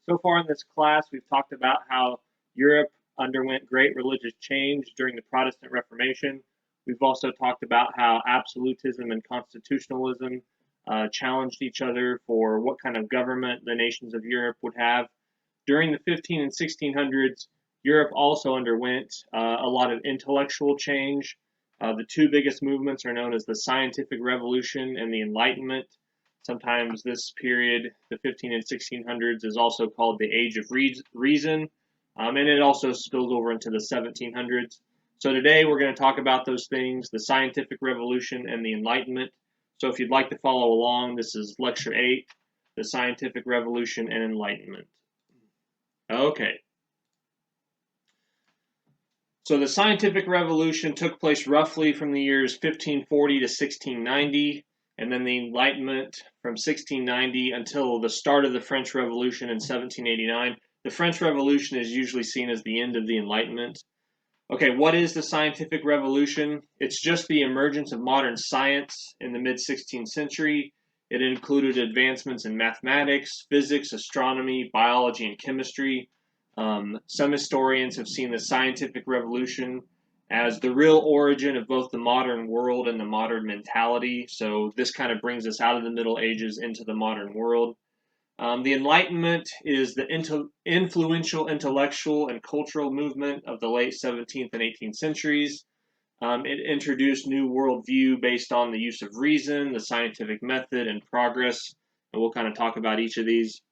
So far in this class, we've talked about how Europe underwent great religious change during the Protestant Reformation. We've also talked about how absolutism and constitutionalism challenged each other for what kind of government the nations of Europe would have. During the 15 and 1600s, Europe also underwent a lot of intellectual change. The two biggest movements are known as the Scientific Revolution and the Enlightenment. Sometimes this period, the 15 and 1600s, is also called the Age of Reason, and it also spills over into the 1700s. So today we're going to talk about those things, the Scientific Revolution and the Enlightenment. So if you'd like to follow along, this is Lecture 8, the Scientific Revolution and Enlightenment. Okay. So the Scientific Revolution took place roughly from the years 1540 to 1690. And then the Enlightenment from 1690 until the start of the French Revolution in 1789. The French Revolution is usually seen as the end of the Enlightenment. Okay, what is the Scientific Revolution? It's just the emergence of modern science in the mid-16th century. It included advancements in mathematics, physics, astronomy, biology, and chemistry. Some historians have seen the Scientific Revolution as the real origin of both the modern world and the modern mentality. So this kind of brings us out of the Middle Ages into the modern world. The Enlightenment is the influential intellectual and cultural movement of the late 17th and 18th centuries. It introduced new worldview based on the use of reason, the scientific method, and progress. And we'll kind of talk about each of these.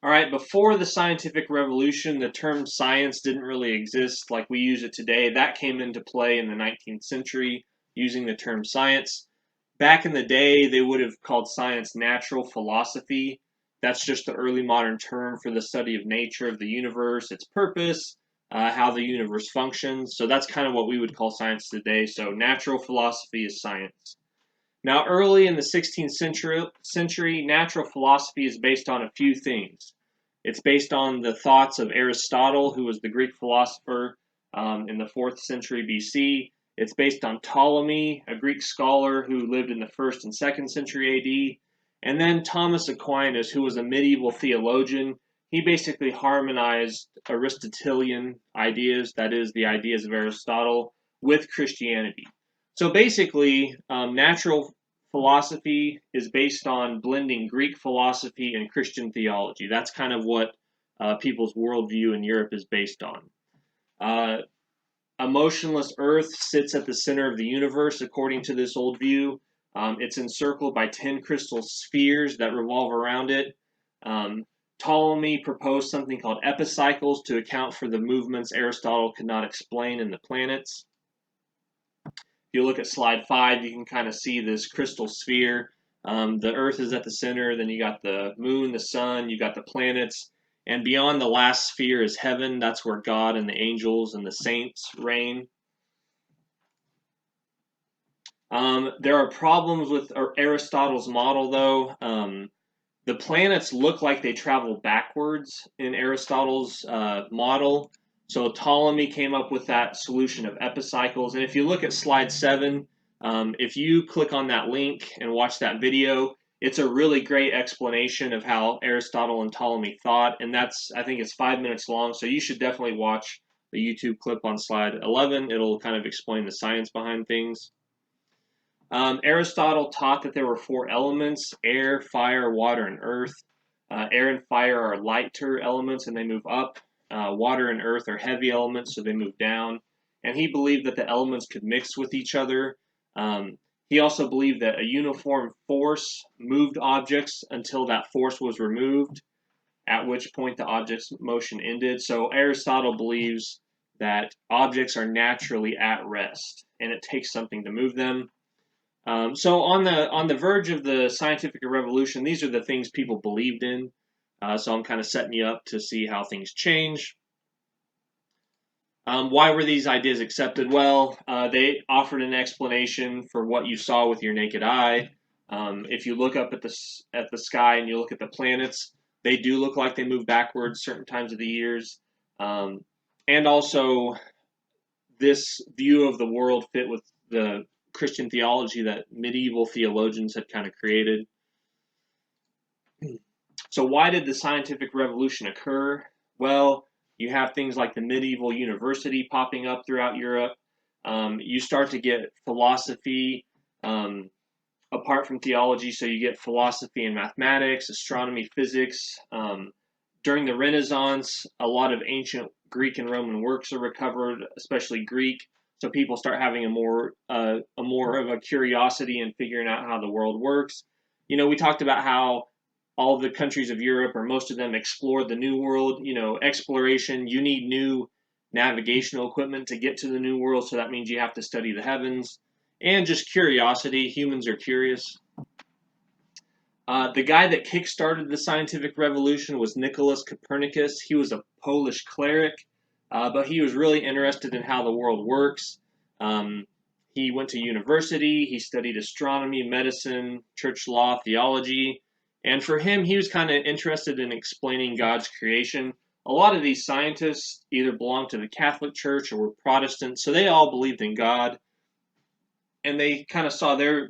All right, before the Scientific Revolution, the term science didn't really exist like we use it today. That came into play in the 19th century, using the term science. Back in the day, they would have called science natural philosophy. That's just the early modern term for the study of nature of the universe, its purpose, how the universe functions. So that's kind of what we would call science today. So natural philosophy is science. Now, early in the 16th century, natural philosophy is based on a few things. It's based on the thoughts of Aristotle, who was the Greek philosopher in the 4th century BC. It's based on Ptolemy, a Greek scholar who lived in the 1st and 2nd century AD. And then Thomas Aquinas, who was a medieval theologian. He basically harmonized Aristotelian ideas, that is, the ideas of Aristotle, with Christianity. So basically, natural philosophy is based on blending Greek philosophy and Christian theology. That's kind of what people's worldview in Europe is based on. A motionless Earth sits at the center of the universe, according to this old view. It's encircled by 10 crystal spheres that revolve around it. Ptolemy proposed something called epicycles to account for the movements Aristotle could not explain in the planets. If you look at slide 5, you can kind of see this crystal sphere. The Earth is at the center, then you got the moon, the sun, you got the planets, and beyond the last sphere is heaven. That's where God and the angels and the saints reign. There are problems with Aristotle's model, though. The planets look like they travel backwards in Aristotle's model. So Ptolemy came up with that solution of epicycles. And if you look at slide 7, if you click on that link and watch that video, it's a really great explanation of how Aristotle and Ptolemy thought. And I think it's 5 minutes long. So you should definitely watch the YouTube clip on slide 11. It'll kind of explain the science behind things. Aristotle taught that there were 4 elements: air, fire, water, and earth. Air and fire are lighter elements and they move up. Water and earth are heavy elements, so they move down. And he believed that the elements could mix with each other. He also believed that a uniform force moved objects until that force was removed, at which point the object's motion ended. So Aristotle believes that objects are naturally at rest, and it takes something to move them. So on the verge of the scientific revolution, these are the things people believed in. So I'm kind of setting you up to see how things change. Why were these ideas accepted? Well, they offered an explanation for what you saw with your naked eye. If you look up at the sky and you look at the planets, they do look like they move backwards certain times of the years. And also, this view of the world fit with the Christian theology that medieval theologians had kind of created. So why did the scientific revolution occur? Well, you have things like the medieval university popping up throughout Europe. You start to get philosophy apart from theology, so you get philosophy and mathematics, astronomy, physics. During the Renaissance, a lot of ancient Greek and Roman works are recovered, especially Greek. So people start having a more of a curiosity in figuring out how the world works. We talked about how all the countries of Europe, or most of them, explored the New World. Exploration. You need new navigational equipment to get to the New World, so that means you have to study the heavens. And just curiosity. Humans are curious. The guy that kickstarted the scientific revolution was Nicholas Copernicus. He was a Polish cleric, but he was really interested in how the world works. He went to university, he studied astronomy, medicine, church law, theology, and for him, he was kind of interested in explaining God's creation. A lot of these scientists either belonged to the Catholic Church or were Protestant, so they all believed in God, and they kind of saw their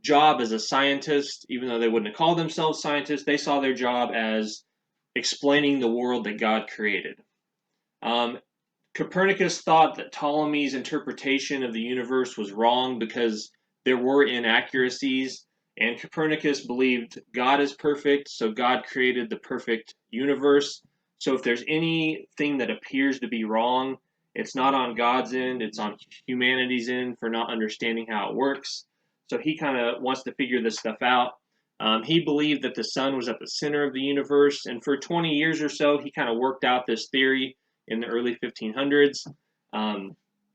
job as a scientist, even though they wouldn't have called themselves scientists, they saw their job as explaining the world that God created. Copernicus thought that Ptolemy's interpretation of the universe was wrong because there were inaccuracies, and Copernicus believed God is perfect, so God created the perfect universe. So if there's anything that appears to be wrong, it's not on God's end, it's on humanity's end for not understanding how it works. So he kind of wants to figure this stuff out. He believed that the sun was at the center of the universe, and for 20 years or so, he kind of worked out this theory in the early 1500s.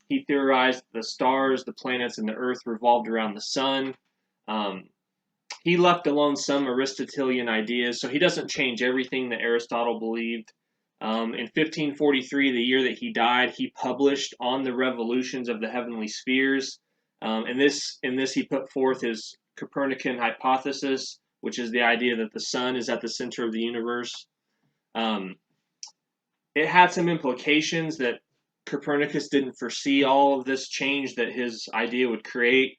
He theorized the stars, the planets, and the earth revolved around the sun. He left alone some Aristotelian ideas, so he doesn't change everything that Aristotle believed. In 1543, the year that he died, he published On the Revolutions of the Heavenly Spheres. In this, he put forth his Copernican hypothesis, which is the idea that the sun is at the center of the universe. It had some implications that Copernicus didn't foresee all of this change that his idea would create.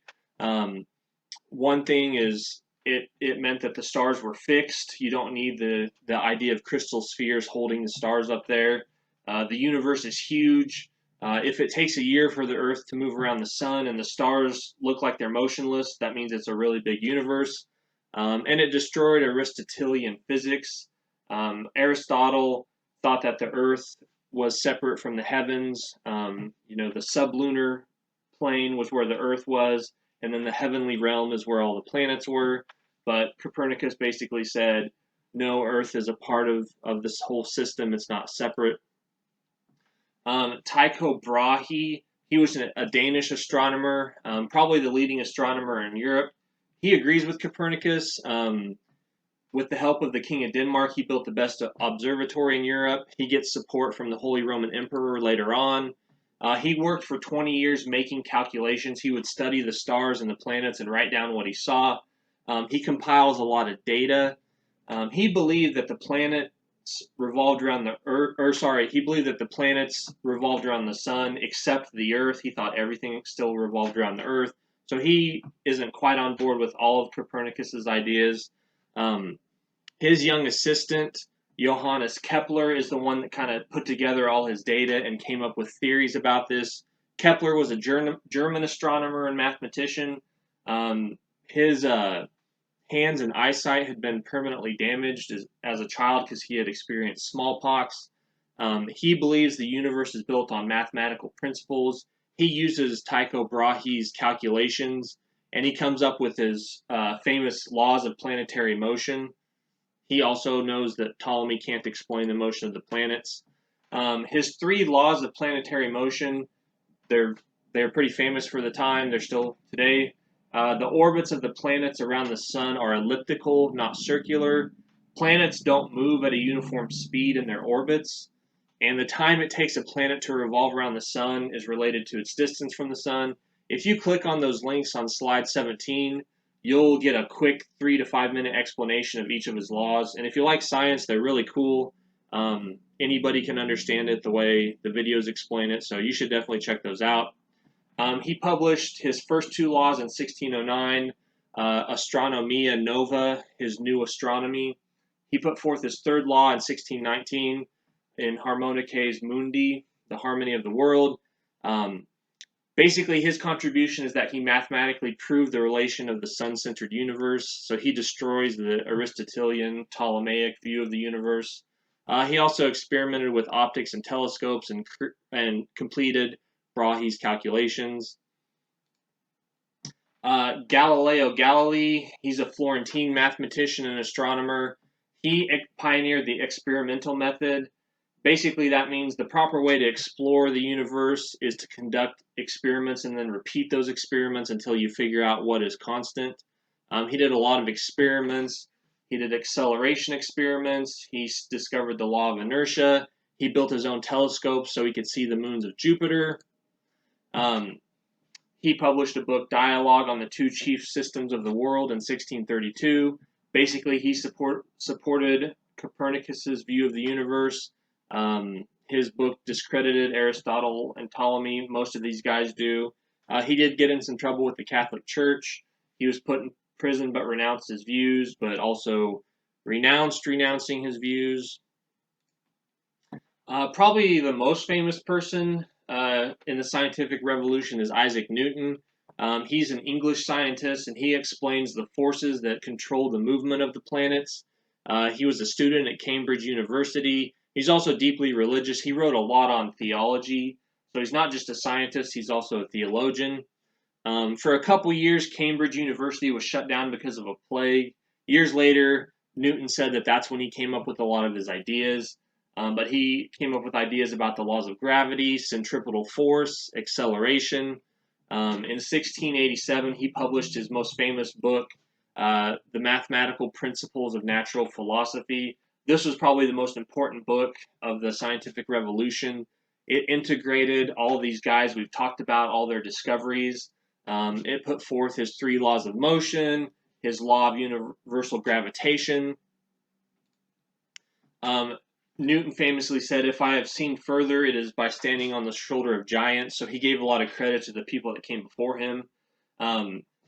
One thing is it meant that the stars were fixed. You don't need the idea of crystal spheres holding the stars up there. The universe is huge. If it takes a year for the Earth to move around the sun and the stars look like they're motionless, that means it's a really big universe. And it destroyed Aristotelian physics. Aristotle thought that the Earth was separate from the heavens. The sublunar plane was where the Earth was, and then the heavenly realm is where all the planets were. But Copernicus basically said, no, Earth is a part of this whole system. It's not separate. Tycho Brahe, he was a Danish astronomer, probably the leading astronomer in Europe. He agrees with Copernicus. With the help of the King of Denmark, he built the best observatory in Europe. He gets support from the Holy Roman Emperor later on. He worked for 20 years making calculations. He would study the stars and the planets and write down what he saw. He compiles a lot of data. He believed that the planets revolved around the Earth. He believed that the planets revolved around the sun except the Earth. He thought everything still revolved around the Earth. So he isn't quite on board with all of Copernicus's ideas. His young assistant, Johannes Kepler, is the one that kind of put together all his data and came up with theories about this. Kepler was a German astronomer and mathematician. His hands and eyesight had been permanently damaged as a child because he had experienced smallpox. He believes the universe is built on mathematical principles. He uses Tycho Brahe's calculations, and he comes up with his famous laws of planetary motion. He also knows that Ptolemy can't explain the motion of the planets. His 3 laws of planetary motion, they're pretty famous for the time. They're still today. The orbits of the planets around the sun are elliptical, not circular. Planets don't move at a uniform speed in their orbits, and the time it takes a planet to revolve around the sun is related to its distance from the sun. If you click on those links on slide 17, you'll get a quick 3 to 5 minute explanation of each of his laws. And if you like science, they're really cool. Anybody can understand it the way the videos explain it, so you should definitely check those out. He published his first 2 laws in 1609. Astronomia Nova, his new astronomy. He put forth his third law in 1619 in Harmonices Mundi, the harmony of the world. Um, Basically, his contribution is that he mathematically proved the relation of the sun-centered universe. So he destroys the Aristotelian Ptolemaic view of the universe. He also experimented with optics and telescopes and completed Brahe's calculations. Galileo Galilei, he's a Florentine mathematician and astronomer. He pioneered the experimental method. Basically, that means the proper way to explore the universe is to conduct experiments and then repeat those experiments until you figure out what is constant. He did a lot of experiments. He did acceleration experiments. He discovered the law of inertia. He built his own telescope so he could see the moons of Jupiter. Um, he published a book, Dialogue on the Two Chief Systems of the World, in 1632. Basically, he supported Copernicus's view of the universe. His book discredited Aristotle and Ptolemy. Most of these guys do. He did get in some trouble with the Catholic Church. He was put in prison but renounced his views, but also renouncing his views. Probably the most famous person in the scientific revolution is Isaac Newton. He's an English scientist, and he explains the forces that control the movement of the planets. He was a student at Cambridge University. He's also deeply religious. He wrote a lot on theology. So he's not just a scientist, he's also a theologian. For a couple years, Cambridge University was shut down because of a plague. Years later, Newton said that that's when he came up with a lot of his ideas. But he came up with ideas about the laws of gravity, centripetal force, acceleration. In 1687, he published his most famous book, The Mathematical Principles of Natural Philosophy. This was probably the most important book of the scientific revolution. It integrated all of these guys we've talked about, all their discoveries. It put forth his three laws of motion, his law of universal gravitation. Newton famously said, "If I have seen further, it is by standing on the shoulder of giants." So he gave a lot of credit to the people that came before him.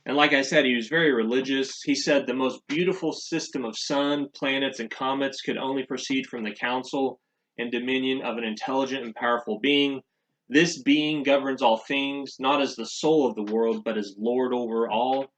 And like I said, he was very religious. He said the most beautiful system of sun, planets, and comets could only proceed from the counsel and dominion of an intelligent and powerful being. This being governs all things, not as the soul of the world, but as Lord over all.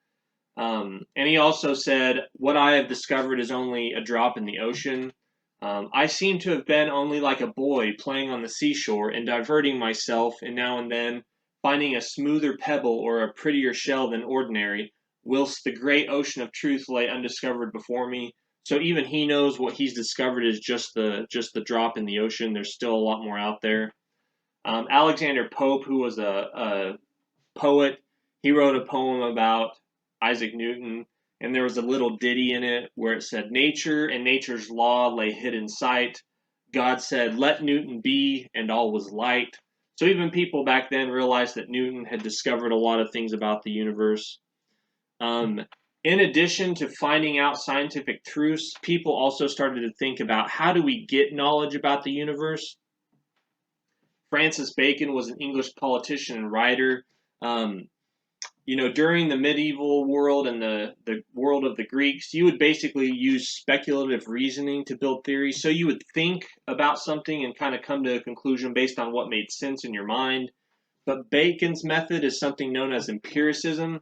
And he also said, "What I have discovered is only a drop in the ocean. I seem to have been only like a boy playing on the seashore and diverting myself, and now and then finding a smoother pebble or a prettier shell than ordinary, whilst the great ocean of truth lay undiscovered before me." So even he knows what he's discovered is just the drop in the ocean. There's still a lot more out there. Alexander Pope, who was a poet, he wrote a poem about Isaac Newton, and there was a little ditty in it where it said, "Nature and nature's law lay hid in sight. God said, 'Let Newton be,' and all was light." So even people back then realized that Newton had discovered a lot of things about the universe. In addition to finding out scientific truths, people also started to think about, how do we get knowledge about the universe? Francis Bacon was an English politician and writer. During the medieval world and the world of the Greeks, you would basically use speculative reasoning to build theories. So you would think about something and kind of come to a conclusion based on what made sense in your mind. But Bacon's method is something known as empiricism.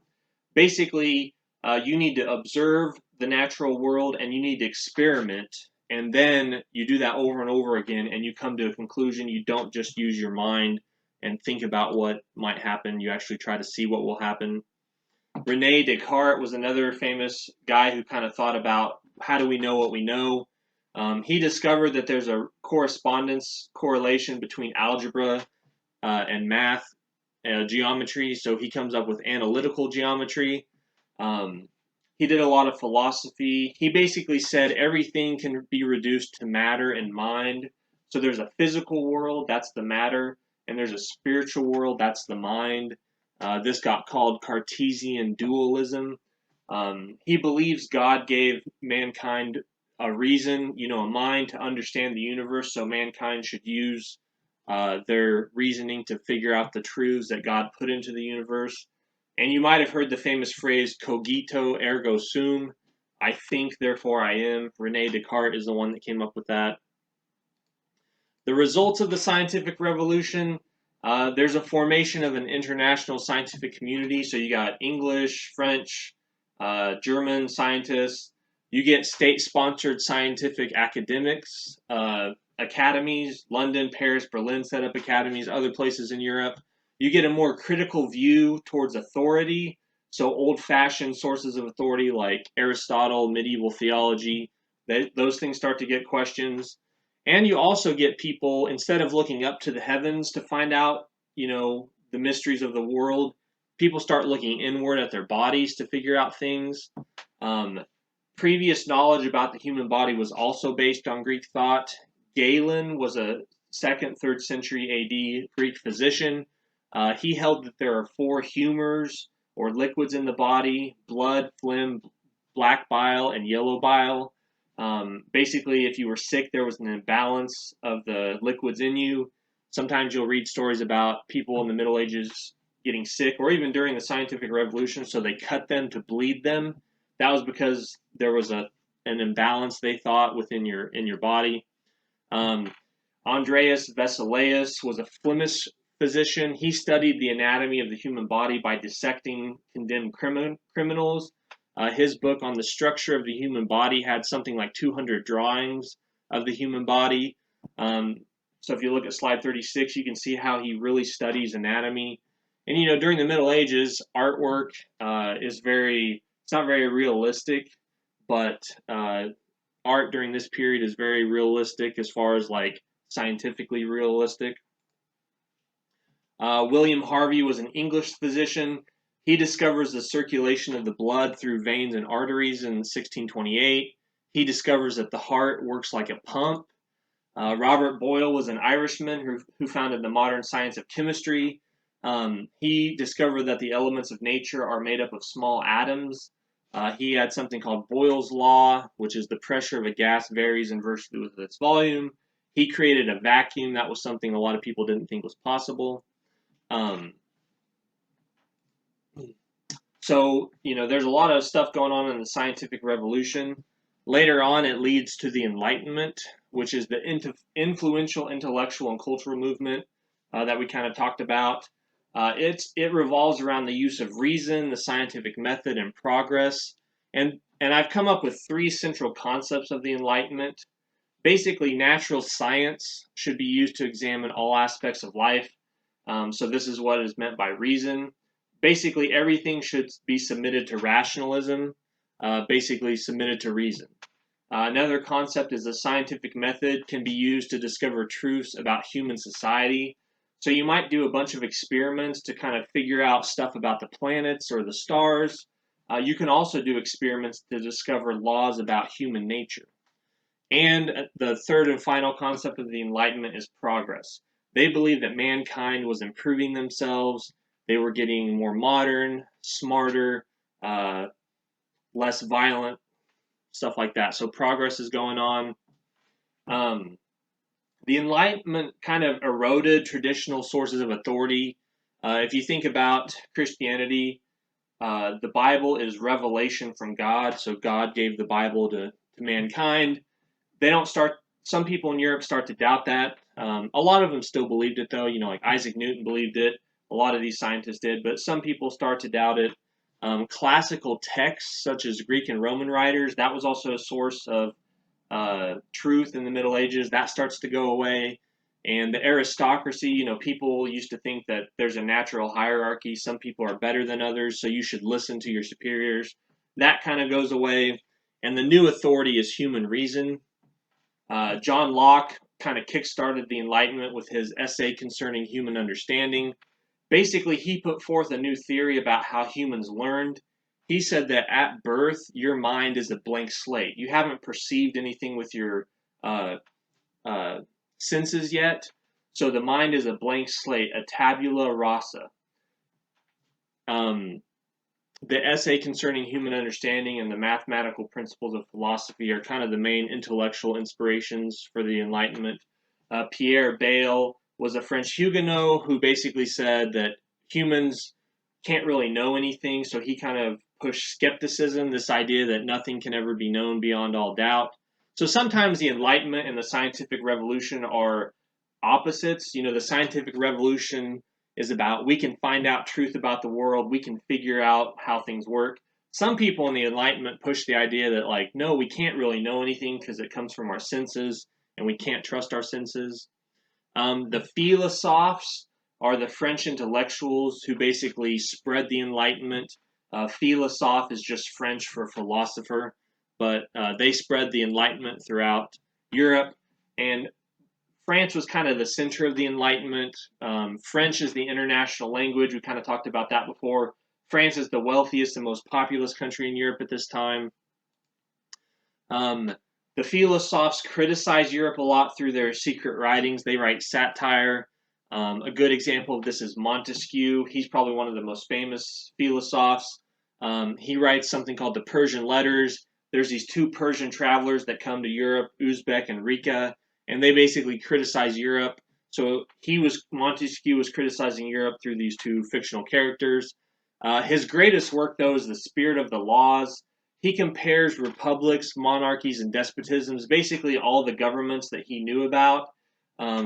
Basically, you need to observe the natural world and you need to experiment. And then you do that over and over again and you come to a conclusion. You don't just use your mind and think about what might happen. You actually try to see what will happen. Rene Descartes was another famous guy who kind of thought about, how do we know what we know? He discovered that there's a correlation between algebra and math, geometry. So he comes up with analytical geometry. He did a lot of philosophy. He basically said everything can be reduced to matter and mind. So there's a physical world, that's the matter, and there's a spiritual world, that's the mind. This got called Cartesian dualism. He believes God gave mankind a reason, a mind to understand the universe, so mankind should use their reasoning to figure out the truths that God put into the universe. And you might have heard the famous phrase, cogito ergo sum, I think, therefore I am. Rene Descartes is the one that came up with that. The results of the scientific revolution, there's a formation of an international scientific community. So you got English, French, German scientists. You get state-sponsored scientific academics, academies. London, Paris, Berlin set up academies, other places in Europe. You get a more critical view towards authority. So old-fashioned sources of authority like Aristotle, medieval theology, those things start to get questions. And you also get people, instead of looking up to the heavens to find out, the mysteries of the world, people start looking inward at their bodies to figure out things. Um, Previous knowledge about the human body was also based on Greek thought. Galen was a 2nd, 3rd century AD Greek physician. He held that there are 4 humors or liquids in the body: blood, phlegm, black bile, and yellow bile. Basically, if you were sick, there was an imbalance of the liquids in you. Sometimes you'll read stories about people in the Middle Ages getting sick, or even during the scientific revolution, so they cut them to bleed them. That was because there was an imbalance, they thought, within your body. Andreas Vesalius was a Flemish physician. He studied the anatomy of the human body by dissecting condemned criminals. His book on the structure of the human body had something like 200 drawings of the human body. So if you look at slide 36, you can see how he really studies anatomy. And during the Middle Ages, artwork it's not very realistic, but art during this period is very realistic as far as like scientifically realistic. William Harvey was an English physician. He discovers the circulation of the blood through veins and arteries in 1628. He discovers that the heart works like a pump. Robert Boyle was an Irishman who founded the modern science of chemistry. He discovered that the elements of nature are made up of small atoms. He had something called Boyle's law, which is the pressure of a gas varies inversely with its volume. He created a vacuum. That was something a lot of people didn't think was possible. So, there's a lot of stuff going on in the scientific revolution. Later on, it leads to the Enlightenment, which is the influential intellectual and cultural movement that we kind of talked about. It revolves around the use of reason, the scientific method, and progress. And I've come up with 3 central concepts of the Enlightenment. Basically, natural science should be used to examine all aspects of life. So this is what is meant by reason. Basically, everything should be submitted to rationalism, basically submitted to reason. Another concept is the scientific method can be used to discover truths about human society. So you might do a bunch of experiments to kind of figure out stuff about the planets or the stars. You can also do experiments to discover laws about human nature. And the third and final concept of the Enlightenment is progress. They believe that mankind was improving themselves. They were getting more modern, smarter, less violent, stuff like that. So progress is going on. The Enlightenment kind of eroded traditional sources of authority. If you think about Christianity, the Bible is revelation from God. So God gave the Bible to mankind. Some people in Europe start to doubt that. A lot of them still believed it, though. Like Isaac Newton believed it. A lot of these scientists did, but some people start to doubt it. Classical texts, such as Greek and Roman writers, that was also a source of truth in the Middle Ages. That starts to go away. And the aristocracy, people used to think that there's a natural hierarchy. Some people are better than others, so you should listen to your superiors. That kind of goes away. And the new authority is human reason. John Locke kind of kickstarted the Enlightenment with his essay concerning human understanding. Basically, he put forth a new theory about how humans learned. He said that at birth, your mind is a blank slate. You haven't perceived anything with your senses yet. So the mind is a blank slate, a tabula rasa. The essay concerning human understanding and the mathematical principles of philosophy are kind of the main intellectual inspirations for the Enlightenment. Pierre Bayle was a French Huguenot who basically said that humans can't really know anything, so he kind of pushed skepticism, this idea that nothing can ever be known beyond all doubt. So sometimes the Enlightenment and the scientific revolution are opposites. The scientific revolution is about we can find out truth about the world, we can figure out how things work. Some people in the Enlightenment push the idea that, like, no, we can't really know anything because it comes from our senses and we can't trust our senses. The philosophes are the French intellectuals who basically spread the Enlightenment. Philosophe is just French for philosopher, but they spread the Enlightenment throughout Europe. And France was kind of the center of the Enlightenment. French is the international language. We kind of talked about that before. France is the wealthiest and most populous country in Europe at this time. The philosophes criticize Europe a lot through their secret writings. They write satire. A good example of this is Montesquieu. He's probably one of the most famous philosophes. He writes something called the Persian Letters. There's these two Persian travelers that come to Europe, Uzbek and Rika, and they basically criticize Europe. So Montesquieu was criticizing Europe through these two fictional characters. His greatest work, though, is The Spirit of the Laws. He compares republics, monarchies, and despotisms, basically all the governments that he knew about.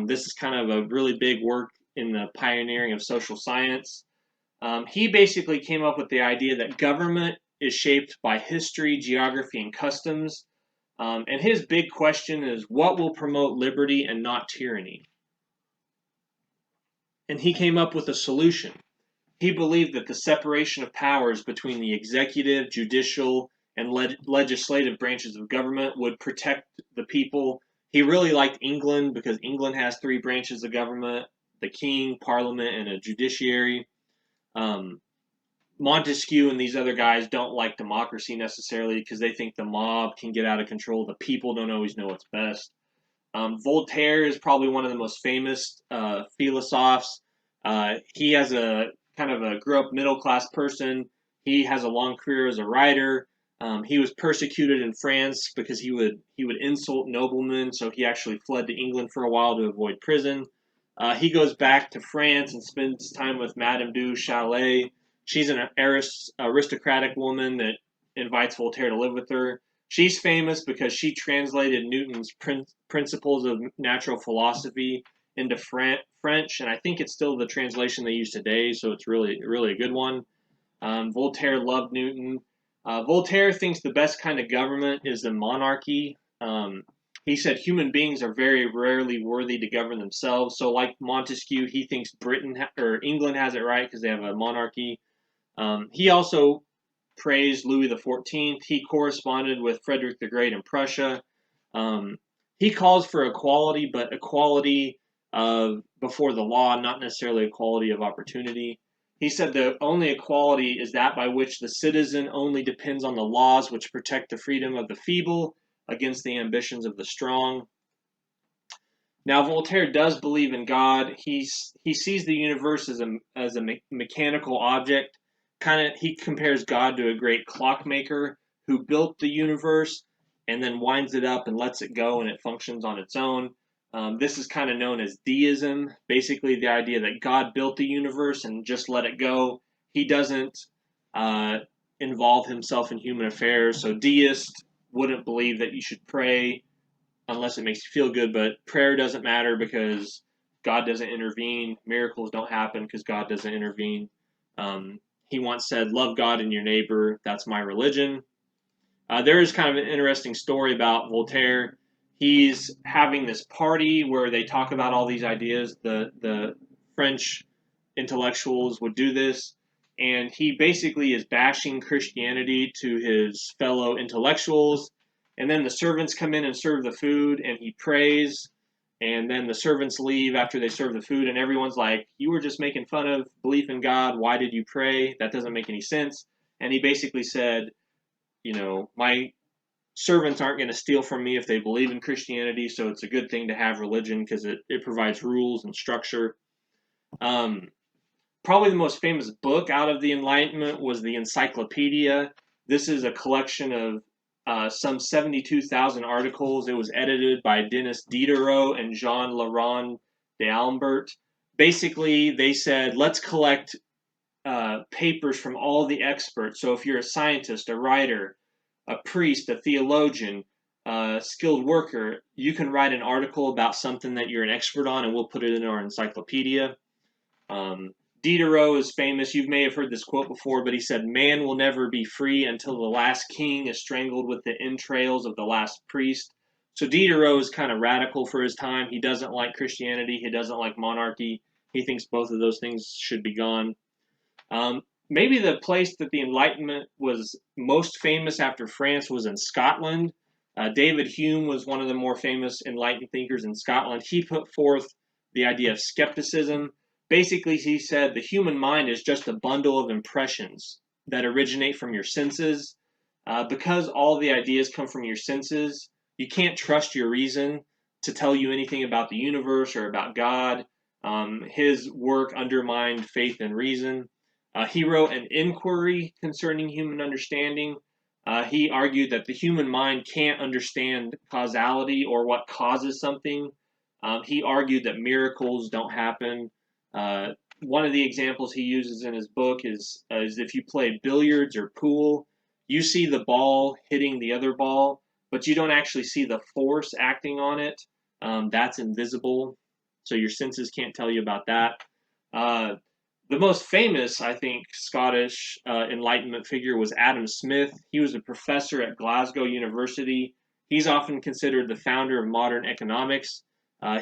This is kind of a really big work in the pioneering of social science. He basically came up with the idea that government is shaped by history, geography, and customs. And his big question is, what will promote liberty and not tyranny? And he came up with a solution. He believed that the separation of powers between the executive, judicial, and legislative branches of government would protect the people. He really liked England because England has three branches of government: the king, parliament, and a judiciary. Montesquieu and these other guys don't like democracy necessarily because they think the mob can get out of control. The people don't always know what's best. Voltaire is probably one of the most famous philosophes. He has grew up middle class person. He has a long career as a writer. He was persecuted in France because he would insult noblemen, so he actually fled to England for a while to avoid prison. He goes back to France and spends time with Madame du Châtelet. She's an aristocratic woman that invites Voltaire to live with her. She's famous because she translated Newton's Principles of Natural Philosophy into French, and I think it's still the translation they use today, so it's really, really a good one. Voltaire loved Newton. Voltaire thinks the best kind of government is a monarchy. He said human beings are very rarely worthy to govern themselves. So, like Montesquieu, he thinks England has it right because they have a monarchy. He also praised Louis XIV. He corresponded with Frederick the Great in Prussia. He calls for equality, but equality before the law, not necessarily equality of opportunity. He said the only equality is that by which the citizen only depends on the laws which protect the freedom of the feeble against the ambitions of the strong. Now, Voltaire does believe in God. He sees the universe as a mechanical object. He compares God to a great clockmaker who built the universe and then winds it up and lets it go and it functions on its own. This is kind of known as deism, basically the idea that God built the universe and just let it go. He doesn't involve himself in human affairs. So deists wouldn't believe that you should pray unless it makes you feel good, but prayer doesn't matter because God doesn't intervene. Miracles don't happen because God doesn't intervene. He once said, love God and your neighbor. That's my religion. There is kind of an interesting story about Voltaire. He's having this party where they talk about all these ideas. The French intellectuals would do this, and he basically is bashing Christianity to his fellow intellectuals. And then the servants come in and serve the food, and he prays. And then the servants leave after they serve the food, and everyone's like, you were just making fun of belief in God. Why did you pray? That doesn't make any sense. And he basically said, my servants aren't going to steal from me if they believe in Christianity, so it's a good thing to have religion because it provides rules and structure. Probably the most famous book out of the Enlightenment was the Encyclopedia. This is a collection of some 72,000 articles. It was edited by Denis Diderot and Jean Laurent d'Alembert. Basically, they said, let's collect papers from all the experts. So if you're a scientist, a writer, a priest, a theologian, a skilled worker, you can write an article about something that you're an expert on, and we'll put it in our encyclopedia. Diderot is famous. You may have heard this quote before, but he said, "Man will never be free until the last king is strangled with the entrails of the last priest." So Diderot is kind of radical for his time. He doesn't like Christianity. He doesn't like monarchy. He thinks both of those things should be gone. Maybe the place that the Enlightenment was most famous after France was in Scotland. David Hume was one of the more famous Enlightened thinkers in Scotland. He put forth the idea of skepticism. Basically, he said the human mind is just a bundle of impressions that originate from your senses. Because all the ideas come from your senses, you can't trust your reason to tell you anything about the universe or about God. His work undermined faith and reason. He wrote an inquiry concerning human understanding. He argued that the human mind can't understand causality or what causes something. He argued that miracles don't happen. One of the examples he uses in his book is if you play billiards or pool, you see the ball hitting the other ball, but you don't actually see the force acting on it. That's invisible, so your senses can't tell you about that. The most famous, I think, Scottish Enlightenment figure was Adam Smith. He was a professor at Glasgow University. He's often considered the founder of modern economics.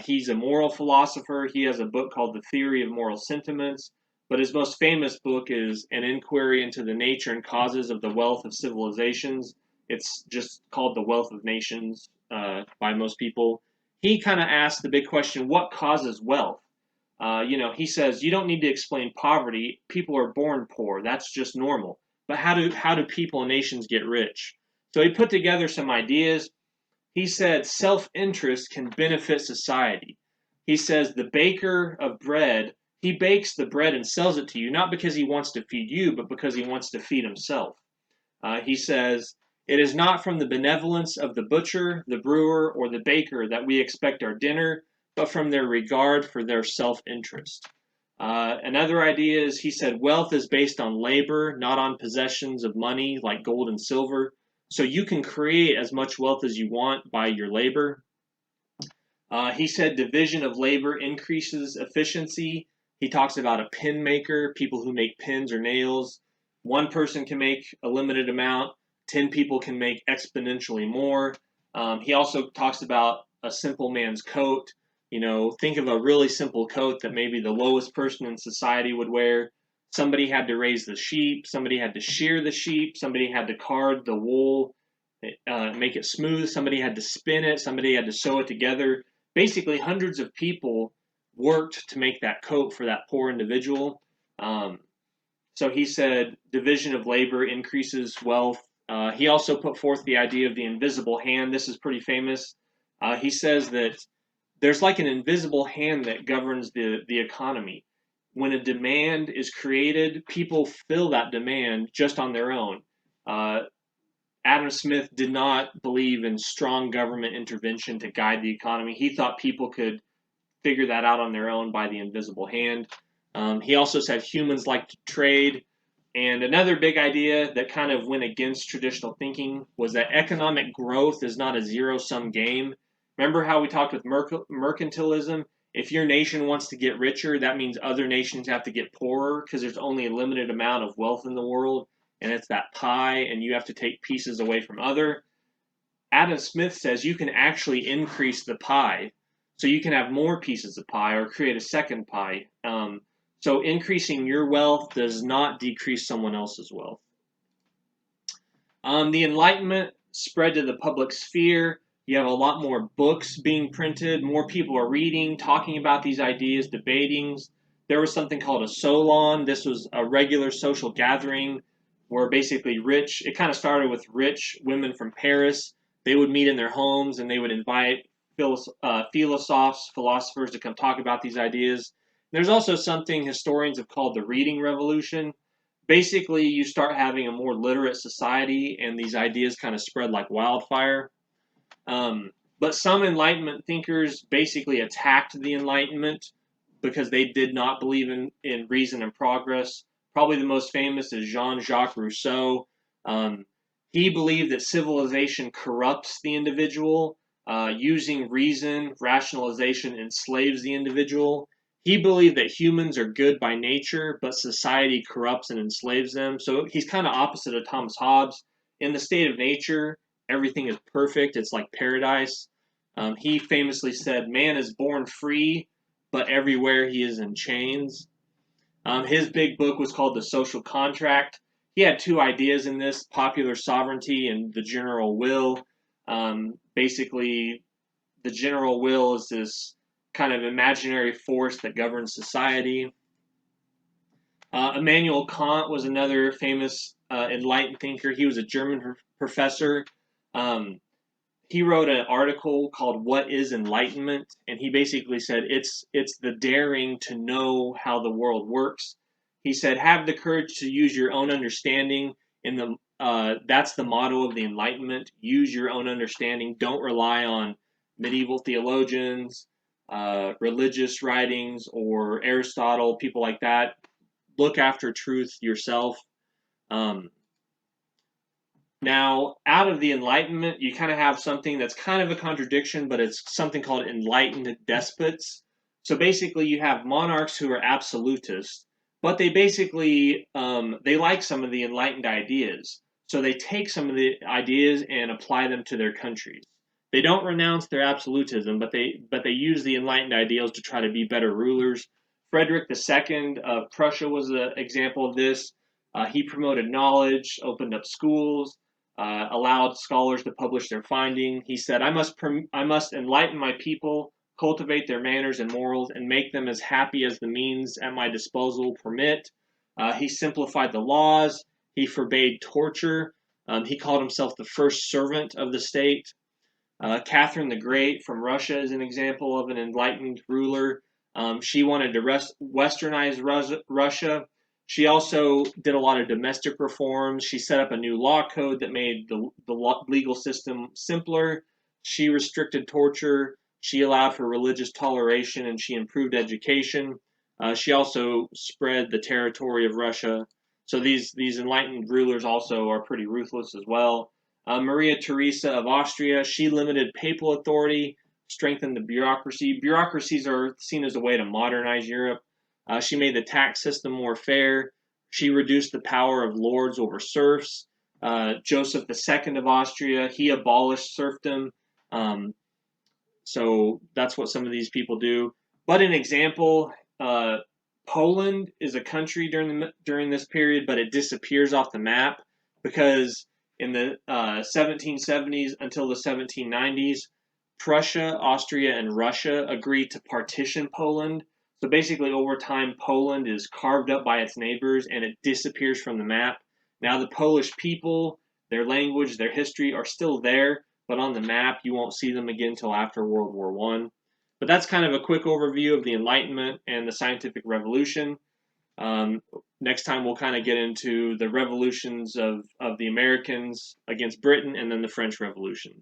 He's a moral philosopher. He has a book called The Theory of Moral Sentiments, but his most famous book is An Inquiry into the Nature and Causes of the Wealth of Civilizations. It's just called The Wealth of Nations by most people. He kind of asked the big question, what causes wealth? He says you don't need to explain poverty. People are born poor. That's just normal. But how do people and nations get rich? So he put together some ideas. He said self-interest can benefit society. He says the baker of bread, he bakes the bread and sells it to you, not because he wants to feed you, but because he wants to feed himself. He says, it is not from the benevolence of the butcher, the brewer, or the baker that we expect our dinner, but from their regard for their self-interest. Another idea is, he said, wealth is based on labor, not on possessions of money like gold and silver. So you can create as much wealth as you want by your labor. He said division of labor increases efficiency. He talks about a pen maker, people who make pens or nails. One person can make a limited amount. 10 people can make exponentially more. He also talks about a simple man's coat. Think of a really simple coat that maybe the lowest person in society would wear. Somebody had to raise the sheep. Somebody had to shear the sheep. Somebody had to card the wool, make it smooth. Somebody had to spin it. Somebody had to sew it together. Basically, hundreds of people worked to make that coat for that poor individual. So he said division of labor increases wealth. He also put forth the idea of the invisible hand. This is pretty famous. He says that there's like an invisible hand that governs the economy. When a demand is created, people fill that demand just on their own. Adam Smith did not believe in strong government intervention to guide the economy. He thought people could figure that out on their own by the invisible hand. He also said humans like to trade. And another big idea that kind of went against traditional thinking was that economic growth is not a zero-sum game. Remember how we talked with mercantilism? If your nation wants to get richer, that means other nations have to get poorer because there's only a limited amount of wealth in the world, and it's that pie, and you have to take pieces away from other. Adam Smith says you can actually increase the pie, so you can have more pieces of pie or create a second pie. So increasing your wealth does not decrease someone else's wealth. The Enlightenment spread to the public sphere. You have a lot more books being printed. More people are reading, talking about these ideas, debatings. There was something called a salon. This was a regular social gathering where basically it kind of started with rich women from Paris. They would meet in their homes and they would invite philosophers to come talk about these ideas. There's also something historians have called the reading revolution. Basically, you start having a more literate society, and these ideas kind of spread like wildfire. But some Enlightenment thinkers basically attacked the Enlightenment because they did not believe in reason and progress. Probably the most famous is Jean-Jacques Rousseau. Um, he believed that civilization corrupts the individual. Using reason, rationalization enslaves the individual. He believed that humans are good by nature, but society corrupts and enslaves them. So he's kind of opposite of Thomas Hobbes. In the state of nature, everything is perfect. It's like paradise. He famously said, "Man is born free, but everywhere he is in chains." His big book was called The Social Contract. He had two ideas in this: popular sovereignty and the general will. Basically, the general will is this kind of imaginary force that governs society. Immanuel Kant was another famous enlightened thinker. He was a German professor. Um, he wrote an article called "What is Enlightenment?" and he basically said it's the daring to know how the world works. He said, "Have the courage to use your own understanding." That's the motto of the Enlightenment: use your own understanding. Don't rely on medieval theologians, religious writings, or Aristotle, people like that. Look after truth yourself. Um, Now, out of the Enlightenment, you kind of have something that's kind of a contradiction, but it's something called enlightened despots. So basically, you have monarchs who are absolutists, but they basically they like some of the enlightened ideas. So they take some of the ideas and apply them to their countries. They don't renounce their absolutism, but they use the enlightened ideals to try to be better rulers. Frederick II of Prussia was an example of this. He promoted knowledge, opened up schools, allowed scholars to publish their finding. He said, I must enlighten my people, cultivate their manners and morals, and make them as happy as the means at my disposal permit." He simplified the laws. He forbade torture. He called himself the first servant of the state. Catherine the Great from Russia is an example of an enlightened ruler. She wanted to westernize Russia. She also did a lot of domestic reforms. She set up a new law code that made the legal system simpler. She restricted torture. She allowed for religious toleration, and she improved education. She also spread the territory of Russia. So these enlightened rulers also are pretty ruthless as well. Maria Theresa of Austria, she limited papal authority, strengthened the bureaucracy. Bureaucracies are seen as a way to modernize Europe. She made the tax system more fair. She reduced the power of lords over serfs. Joseph II of Austria, he abolished serfdom. Um, so that's what some of these people do. But an example, Poland is a country during this period, but it disappears off the map because in the 1770s until the 1790s, Prussia, Austria, and Russia agreed to partition Poland. So basically, over time, Poland is carved up by its neighbors and it disappears from the map. Now, the Polish people, their language, their history are still there, but on the map, you won't see them again until after World War One. But that's kind of a quick overview of the Enlightenment and the scientific revolution. Next time, we'll kind of get into the revolutions of the Americans against Britain and then the French Revolution.